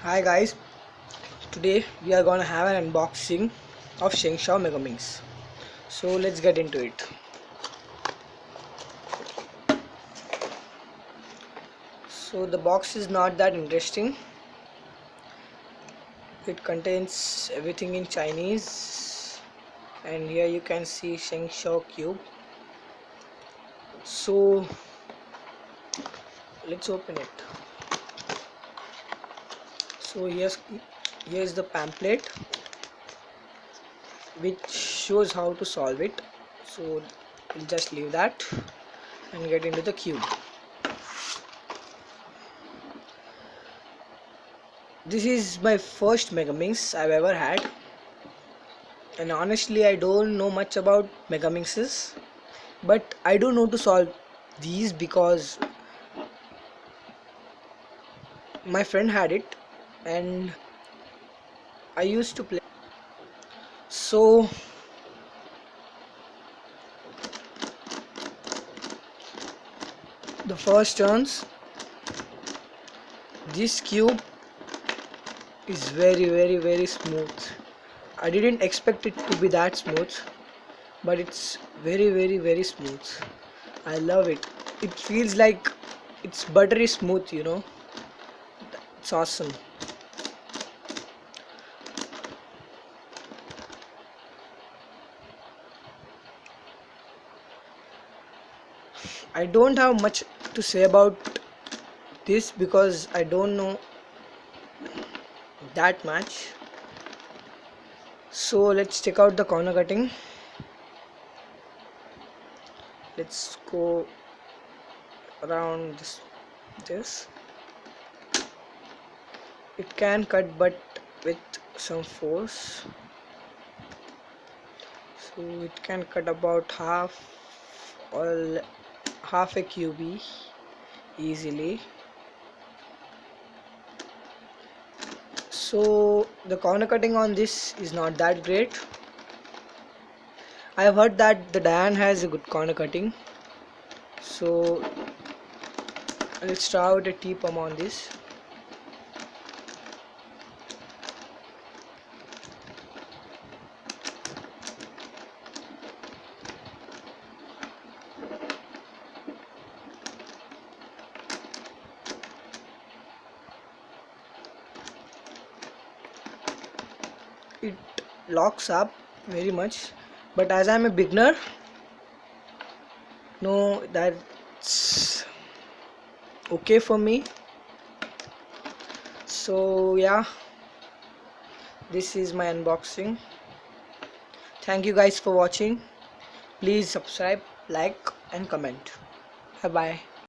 Hi guys, today we are gonna have an unboxing of Shengshou Megaminx. So let's get into it. So the box is not that interesting. It contains everything in Chinese, and here you can see Shengshou cube. So let's open it. So here's the pamphlet which shows how to solve it. So we'll just leave that and get into the cube. This is my first Megaminx I've ever had, and honestly I don't know much about Megaminxes, but I do know to solve these because my friend had it and I used to play. So the first turns, this cube is very smooth. I didn't expect it to be that smooth, but it's very smooth. I love it. It feels like it's buttery smooth, It's awesome. I don't have much to say about this because I don't know that much. So let's check out the corner cutting. Let's go around this. It can cut, but with some force. So it can cut about half a QB easily. So the corner cutting on this is not that great. I have heard that the Diane has a good corner cutting. So let's try out a T-pump on this. It locks up very much, but as I'm a beginner, no, that's okay for me. So yeah, this is my unboxing. Thank you guys for watching. Please subscribe, like and comment. Bye bye.